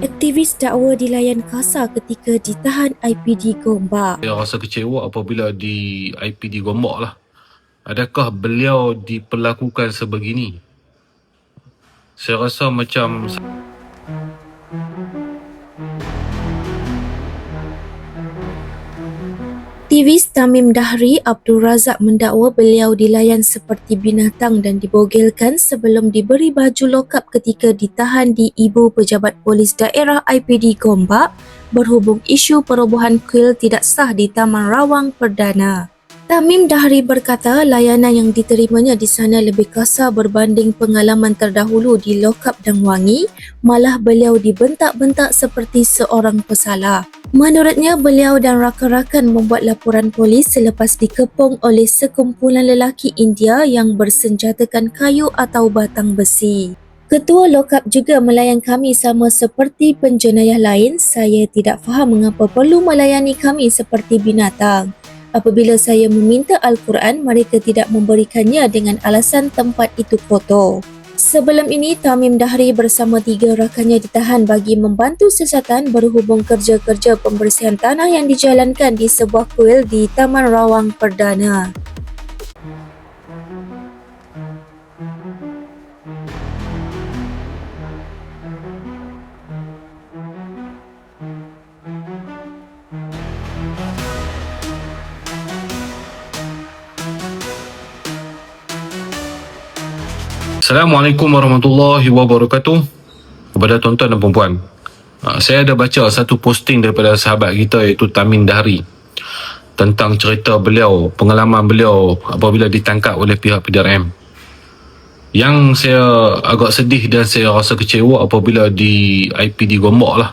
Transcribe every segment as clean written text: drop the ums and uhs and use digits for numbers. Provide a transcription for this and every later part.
Aktivis dakwa dilayan kasar ketika ditahan IPD Gombak. Saya rasa kecewa apabila di IPD Gombak lah. Adakah beliau diperlakukan sebegini? Saya rasa macam Aktivis Tamim Dahri Abdul Razak mendakwa beliau dilayan seperti binatang dan dibogelkan sebelum diberi baju lokap ketika ditahan di Ibu Pejabat Polis Daerah IPD Gombak berhubung isu perobohan kuil tidak sah di Taman Rawang Perdana. Tamim Dahri berkata layanan yang diterimanya di sana lebih kasar berbanding pengalaman terdahulu di Lokap Dang Wangi, malah beliau dibentak-bentak seperti seorang pesalah. Menurutnya, beliau dan rakan-rakan membuat laporan polis selepas dikepung oleh sekumpulan lelaki India yang bersenjatakan kayu atau batang besi. Ketua Lokap juga melayan kami sama seperti penjenayah lain. Saya tidak faham mengapa perlu melayani kami seperti binatang. Apabila saya meminta Al-Quran, mereka tidak memberikannya dengan alasan tempat itu kotor. Sebelum ini, Tamim Dahri bersama 3 rakannya ditahan bagi membantu siasatan berhubung kerja-kerja pembersihan tanah yang dijalankan di sebuah kuil di Taman Rawang Perdana. Assalamualaikum warahmatullahi wabarakatuh. Kepada tuan-tuan dan puan-puan, saya ada baca satu posting daripada sahabat kita iaitu Tamim Dahri tentang cerita beliau, pengalaman beliau apabila ditangkap oleh pihak PDRM. Yang saya agak sedih dan saya rasa kecewa apabila di IPD Gombak lah.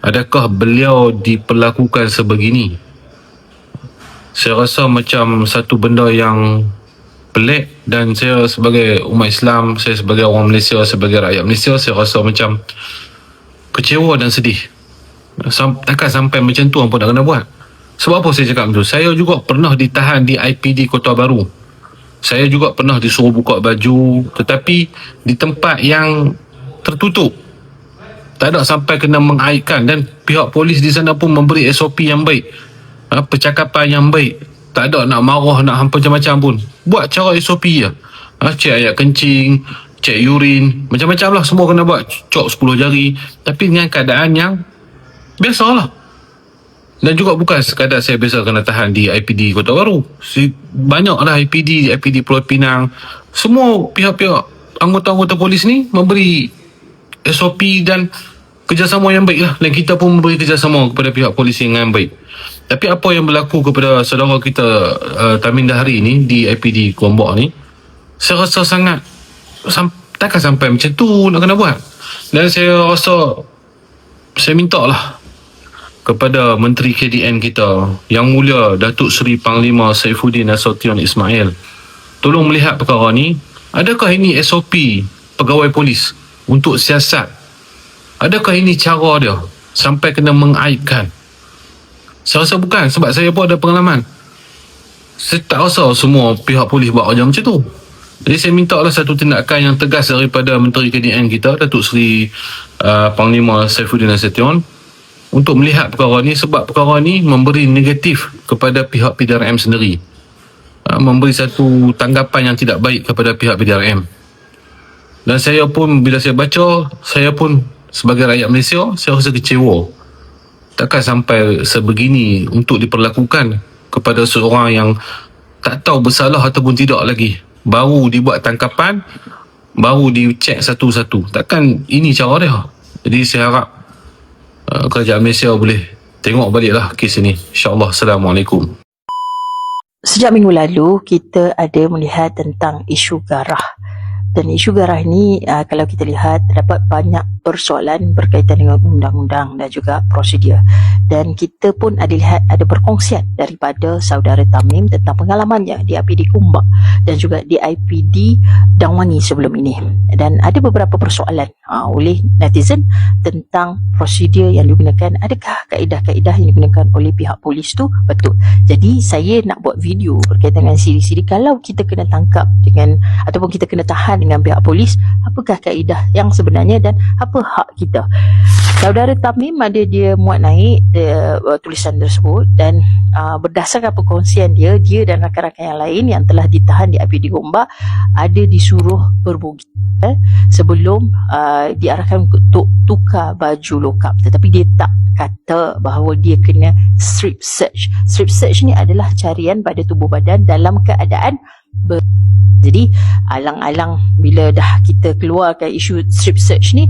Adakah beliau diperlakukan sebegini? Saya rasa macam satu benda yang pelik, dan saya sebagai umat Islam, saya sebagai orang Malaysia, sebagai rakyat Malaysia, saya rasa macam kecewa dan sedih. Takkan sampai macam tu apa nak kena buat. Sebab apa saya cakap macam tu? Saya juga pernah ditahan di IPD Kota Baru. Saya juga pernah disuruh buka baju, tetapi di tempat yang tertutup. Tak ada sampai kena mengaitkan, dan pihak polis di sana pun memberi SOP yang baik, percakapan yang baik. Tak ada nak marah, nak hampa macam-macam pun. Buat cara SOP je. Cek ayat kencing, cek urin, macam-macam lah, semua kena buat. Cok 10 jari. Tapi dengan keadaan yang biasalah. Dan juga bukan sekadar saya biasa kena tahan di IPD Kota Baru. Banyak lah IPD Pulau Pinang. Semua pihak-pihak anggota-anggota polis ni memberi SOP dan kerjasama yang baik lah. Dan kita pun memberi kerjasama kepada pihak polis yang baik. Tapi apa yang berlaku kepada saudara kita Tamim Dahri ni di IPD Gombak ni, saya rasa sangat takkan sampai macam tu nak kena buat. Dan saya rasa saya minta lah kepada Menteri KDN kita Yang Mulia Datuk Seri Panglima Saifuddin Nasution Ismail, tolong melihat perkara ni. Adakah ini SOP pegawai polis untuk siasat? Adakah ini cara dia sampai kena mengaitkan? Saya rasa bukan, sebab saya pun ada pengalaman. Saya tak rasa semua pihak polis buat kerja macam tu. Jadi saya minta lah satu tindakan yang tegas daripada Menteri KDN kita, Datuk Seri Panglima Saifuddin Nasution, untuk melihat perkara ni, sebab perkara ni memberi negatif kepada pihak PDRM sendiri. Memberi satu tanggapan yang tidak baik kepada pihak PDRM. Dan saya pun bila saya baca, saya pun sebagai rakyat Malaysia, saya rasa kecewa. Takkan sampai sebegini untuk diperlakukan kepada seorang yang tak tahu bersalah ataupun tidak lagi. Baru dibuat tangkapan, baru dicek satu-satu. Takkan ini cara dia. Jadi saya harap kerajaan Malaysia boleh tengok baliklah kes ini. InsyaAllah. Assalamualaikum. Sejak minggu lalu, kita ada melihat tentang isu garah. Dan isu garah ini, kalau kita lihat, terdapat banyak persoalan berkaitan dengan undang-undang dan juga prosedur. Dan kita pun ada lihat, ada perkongsian daripada saudara Tamim tentang pengalamannya di IPD Gombak dan juga di IPD Dang Wangi sebelum ini. Dan ada beberapa persoalan oleh netizen tentang prosedur yang digunakan. Adakah kaedah-kaedah yang digunakan oleh pihak polis tu betul? Jadi saya nak buat video berkaitan dengan siri-siri kalau kita kena tangkap dengan ataupun kita kena tahan dengan pihak polis, apakah kaedah yang sebenarnya dan apa hak kita. Saudara Tamim dia muat naik tulisan tersebut dan berdasarkan perkongsian dia dan rakan-rakan yang lain yang telah ditahan di IPD Gombak ada disuruh berbogel sebelum diarahkan untuk tukar baju lokap, tetapi dia tak kata bahawa dia kena strip search. Strip search ni adalah carian pada tubuh badan dalam keadaan jadi alang-alang bila dah kita keluarkan isu strip search ni,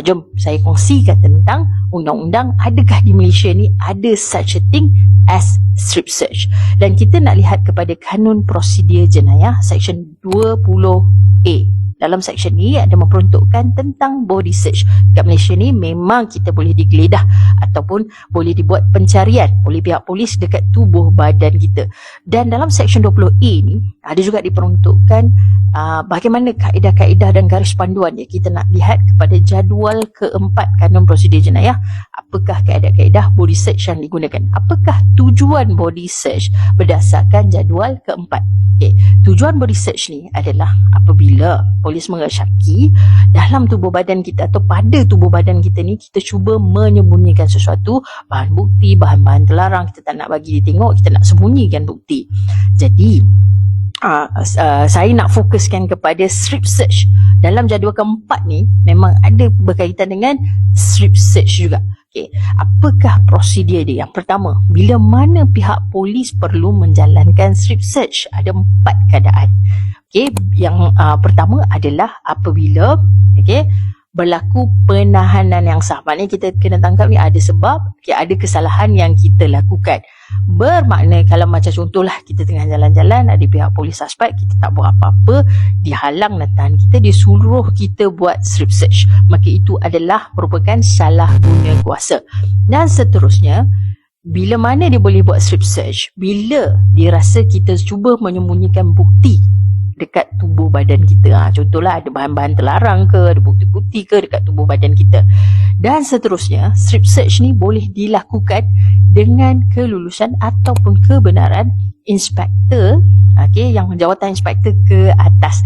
jom saya kongsikan tentang undang-undang adakah di Malaysia ni ada such a thing as strip search. Dan kita nak lihat kepada Kanun Prosedur Jenayah Seksyen 20A. Dalam seksyen ini ada memperuntukkan tentang body search. Dekat Malaysia ni memang kita boleh digeledah ataupun boleh dibuat pencarian oleh pihak polis dekat tubuh badan kita. Dan dalam seksyen 20A ni ada juga diperuntukkan bagaimana kaedah-kaedah dan garis panduan yang kita nak lihat kepada jadual keempat Kanun Prosedur Jenayah. Apakah kaedah-kaedah body search yang digunakan? Apakah tujuan body search berdasarkan jadual keempat? Okay. Tujuan body search ni adalah apabila polis mengesyaki dalam tubuh badan kita atau pada tubuh badan kita ni kita cuba menyembunyikan sesuatu, bahan bukti, bahan-bahan terlarang, kita tak nak bagi dia tengok, kita nak sembunyikan bukti. Jadi saya nak fokuskan kepada strip search. Dalam jadual keempat ni memang ada berkaitan dengan strip search juga. Okay. Apakah prosedur dia? Yang pertama, bila mana pihak polis perlu menjalankan strip search? Ada 4 keadaan. Okay. Yang pertama adalah apabila berlaku penahanan yang sah. Maknanya kita kena tangkap ni ada sebab, ada kesalahan yang kita lakukan. Bermakna kalau macam contohlah kita tengah jalan-jalan, ada pihak polis suspek, kita tak buat apa-apa, dihalang dan tahan kita, dia suruh kita buat strip search, maka itu adalah merupakan salah guna kuasa. Dan seterusnya, bila mana dia boleh buat strip search? Bila dia rasa kita cuba menyembunyikan bukti dekat tubuh badan kita. Contohlah ada bahan-bahan terlarang ke, ada bukti-bukti ke dekat tubuh badan kita. Dan seterusnya, strip search ni boleh dilakukan dengan kelulusan ataupun kebenaran inspektor, yang jawatan inspektor ke atas.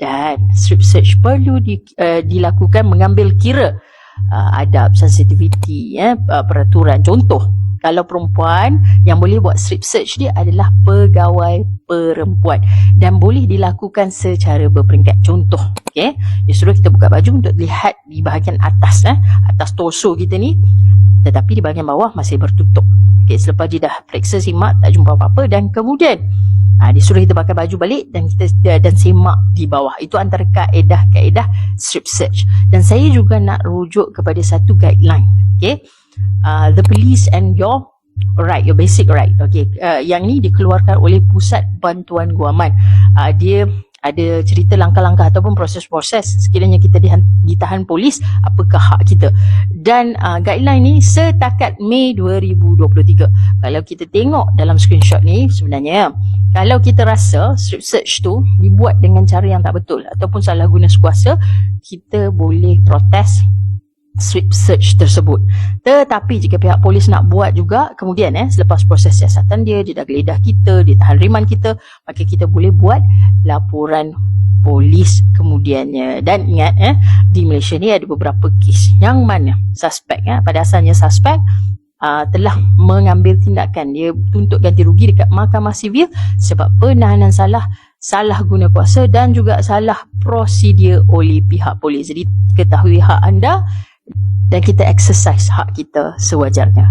Dan strip search perlu dilakukan mengambil kira adab, sensitiviti, peraturan. Contoh, kalau perempuan yang boleh buat strip search dia adalah pegawai perempuan dan boleh dilakukan secara berperingkat. Contoh, dia suruh kita buka baju untuk lihat di bahagian atas, atas torso kita ni, tetapi di bahagian bawah masih bertutup. Selepas dia dah periksa, simak, tak jumpa apa-apa, dan kemudian dia suruh kita pakai baju balik dan kita dan semak di bawah. Itu antara kaedah-kaedah strip search. Dan saya juga nak rujuk kepada satu guideline. The police and your right, your basic right. Yang ni dikeluarkan oleh Pusat Bantuan Guaman. Dia ada cerita langkah-langkah ataupun proses-proses sekiranya kita ditahan polis, apakah hak kita. Dan guideline ni setakat Mei 2023. Kalau kita tengok dalam screenshot ni, sebenarnya kalau kita rasa strip search tu dibuat dengan cara yang tak betul ataupun salah guna kuasa, kita boleh protes strip search tersebut. Tetapi jika pihak polis nak buat juga, kemudian selepas proses siasatan dia dah geledah kita, dia tahan riman kita, maka kita boleh buat laporan polis kemudiannya. Dan ingat, di Malaysia ni ada beberapa kes yang mana suspek, pada asalnya suspek telah mengambil tindakan, dia tuntut ganti rugi dekat Mahkamah Sivil sebab penahanan salah guna kuasa dan juga salah prosedur oleh pihak polis. Jadi ketahui hak anda dan kita exercise hak kita sewajarnya.